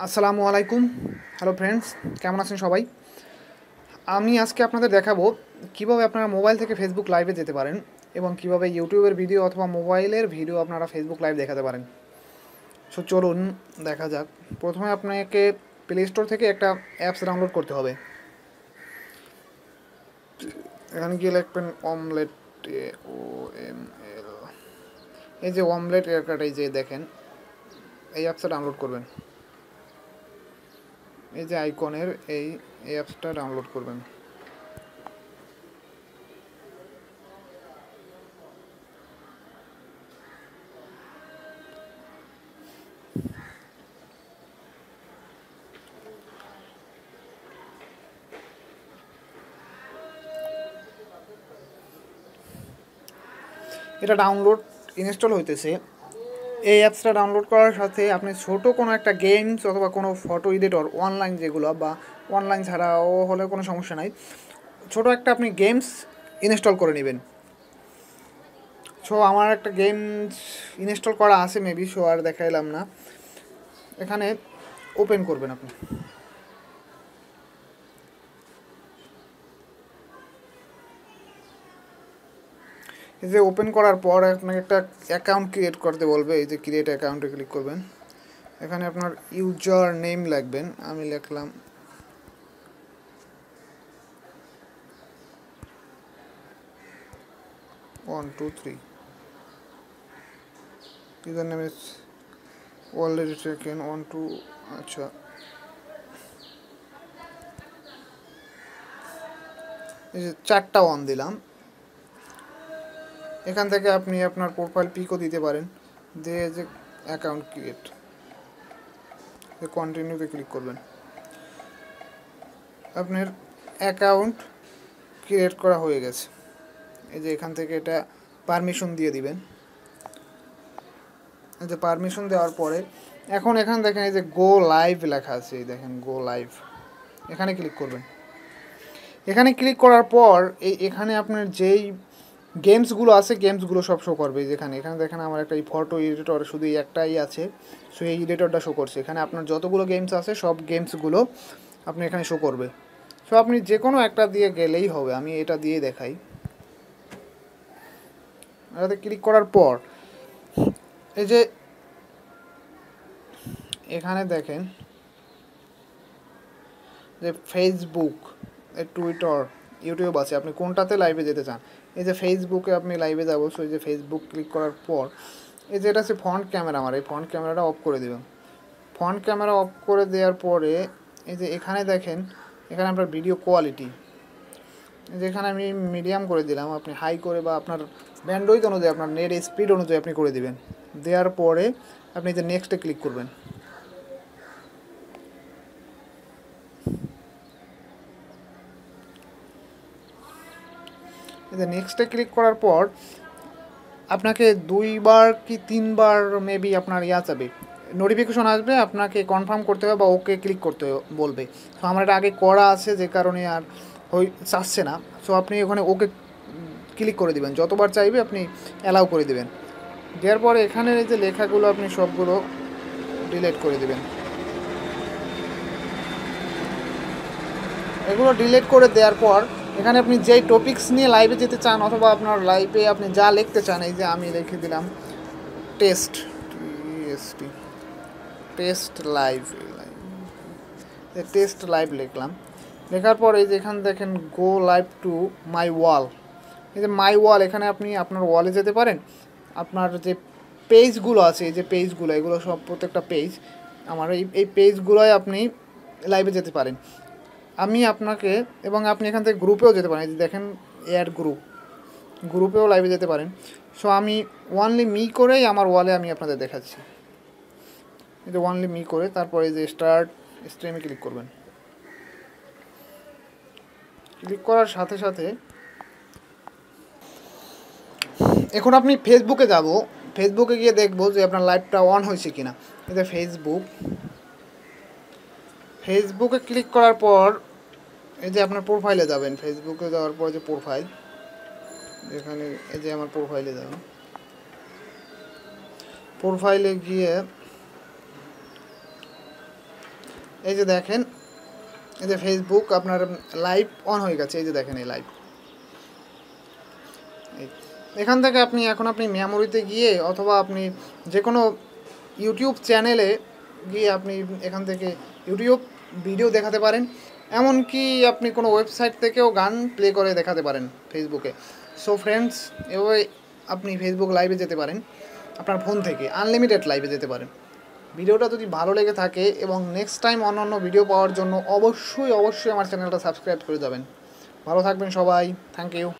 আসসালামু আলাইকুম। Hello friends, কেমন আছেন সবাই? আমি আজকে আপনাদের দেখাবো কিভাবে আপনারা মোবাইল থেকে ফেসবুক লাইভে যেতে পারেন এবং কিভাবে ইউটিউবের ভিডিও অথবা মোবাইলের ভিডিও আপনারা ফেসবুক লাইভ দেখাতে পারেন। সো চলুন দেখা যাক। প্রথমে আপনাকে প্লে স্টোর থেকে একটা অ্যাপস ডাউনলোড করতে হবে। এখানে গিয়ে লিখবেন অমলেট, OML। এই যে অমলেট এয়ারকাট, এই যে দেখেন, এই অ্যাপসটা ডাউনলোড করবেন। এই যে আইকনের এই অ্যাপসটা ডাউনলোড করবেন। এটা ডাউনলোড ইনস্টল হইতেছে। এই অ্যাপসটা ডাউনলোড করার সাথে আপনি ছোটো কোনো একটা গেমস অথবা কোনো ফটো এডিটর অনলাইন যেগুলো, বা অনলাইন ছাড়াও হলে কোনো সমস্যা নাই, ছোটো একটা আপনি গেমস ইনস্টল করে নেবেন। সো আমার একটা গেমস ইনস্টল করা আছে মেবি, সো আর দেখাইলাম না। এখানে ওপেন করবেন আপনি। এই যে ওপেন করার পর আপনাকে একটা অ্যাকাউন্ট ক্রিয়েট করতে বলবে। এই যে ক্রিয়েট অ্যাকাউন্টে ক্লিক করবেন। এখানে আপনার ইউজার নেম লিখবেন। আমি লিখলাম 1 2 3। User name is already taken 1 2। আচ্ছা, এই যে 4টা অন দিলাম। এখান থেকে আপনি আপনার প্রোফাইল পিকও দিতে পারেন, দিয়ে যে অ্যাকাউন্ট ক্রিয়েট, কন্টিনিউতে ক্লিক করবেন। আপনার অ্যাকাউন্ট ক্রিয়েট করা হয়ে গেছে। এই যে এখান থেকে এটা পারমিশন দিয়ে দিবেন। এই যে পারমিশন দেওয়ার পরে এখন এখান দেখেন এই যে গো লাইভ লেখা আছে, এই দেখেন গো লাইভ, এখানে ক্লিক করবেন। এখানে ক্লিক করার পর এখানে আপনার যেই গেমসগুলো আছে গেমসগুলো সব শো করবে। যেখানে এখানে দেখেন আমার একটা এই ফটো এডিটর শুধু একটাই আছে, সো এই এডিটরটা শো করছে। এখানে আপনার যতগুলো গেমস আছে সব গেমসগুলো আপনি এখানে শো করবে। সো আপনি যে কোনো একটা দিয়ে গেলেই হবে। আমি এটা দিয়ে দেখাই। এটাতে ক্লিক করার পর এই যে এখানে দেখেন যে ফেসবুক, টুইটার, ইউটিউব আছে, আপনি কোনটাতে লাইভে যেতে চান। এই যে ফেসবুকে আপনি লাইভে যাবো, সো এই যে ফেসবুক ক্লিক করার পর এই যে এটা হচ্ছে ফ্রন্ট ক্যামেরা, আমার এই ফ্রন্ট ক্যামেরাটা অফ করে দেবেন। ফ্রন্ট ক্যামেরা অফ করে দেওয়ার পরে এই যে এখানে দেখেন, এখানে আপনার ভিডিও কোয়ালিটি, যেখানে আমি মিডিয়াম করে দিলাম, আপনি হাই করে বা আপনার ব্যান্ডউইথ অনুযায়ী আপনার নেট স্পিড অনুযায়ী আপনি করে দিবেন। দেওয়ার পরে আপনি যে নেক্সটে ক্লিক করবেন। এই যে নেক্সটে ক্লিক করার পর আপনাকে 2বার কি 3বার মেবি আপনার যাবে, নোটিফিকেশন আসবে, আপনাকে কনফার্ম করতে হবে বা ওকে ক্লিক করতে বলবে। তো আমার এটা আগে করা আছে যে কারণে আর চাচ্ছে না। সো আপনি ওখানে ওকে ক্লিক করে দিবেন, যতবার চাইবে আপনি অ্যালাউ করে দিবেন। দেওয়ার পরে এখানের এই যে লেখাগুলো আপনি সবগুলো ডিলিট করে দিবেন। এগুলো ডিলিট করে দেওয়ার পর এখানে আপনি যেই টপিকস নিয়ে লাইভে যেতে চান অথবা আপনার লাইভে আপনি যা লিখতে চান, এই যে আমি লিখে দিলাম test, TST, test live, test live লিখলাম। লেখার পর এই যে এখানে দেখেন গো লাইভ টু মাই ওয়াল। এই যে মাই ওয়াল, এখানে আপনি আপনার ওয়ালে যেতে পারেন। আপনার যে পেজগুলো আছে, এই যে পেজগুলো, এগুলো সব প্রত্যেকটা পেজ আমার এই পেজগুলোয় আপনি লাইভে যেতে পারেন। আমি আপনাকে, এবং আপনি এখান থেকে গ্রুপেও যেতে পারেন। এই যে দেখেন অ্যাড গ্রুপ, গ্রুপেও লাইভে যেতে পারেন। সো আমি ওয়ানলি মি করেই আমার ওয়ালে আমি আপনাদের দেখাচ্ছি। এই যে ওয়ানলি মি করে তারপরে এই যে স্টার্ট স্ট্রিমে ক্লিক করবেন। ক্লিক করার সাথে সাথে এখন আপনি ফেসবুকে যাব। ফেসবুকে গিয়ে দেখবো যে আপনার লাইভটা অন হয়েছে কিনা। এই যে ফেসবুকে ক্লিক করার পর এই যে আপনার প্রোফাইলে যাবেন। ফেসবুকে যাওয়ার পর যে প্রোফাইল, এখানে এই যে আমার প্রোফাইলে যাবেন। প্রোফাইলে গিয়ে এই যে দেখেন, এই যে ফেসবুক আপনার লাইভ অন হয়ে গেছে, এই যে দেখেন এই লাইভ। এখান থেকে আপনি মেমোরিতে গিয়ে অথবা আপনি যে কোনো ইউটিউব চ্যানেলে গিয়ে আপনি এখান থেকে ইউটিউব ভিডিও দেখাতে পারেন, এমনকি আপনি কোনো ওয়েবসাইট থেকেও গান প্লে করে দেখাতে পারেন ফেসবুকে। সো ফ্রেন্ডস, এভাবে আপনি ফেসবুক লাইভে যেতে পারেন, আপনার ফোন থেকে আনলিমিটেড লাইভে যেতে পারেন। ভিডিওটা যদি ভালো লেগে থাকে এবং নেক্সট টাইম অন্যান্য ভিডিও পাওয়ার জন্য অবশ্যই আমার চ্যানেলটা সাবস্ক্রাইব করে যাবেন। ভালো থাকবেন সবাই, থ্যাংক ইউ।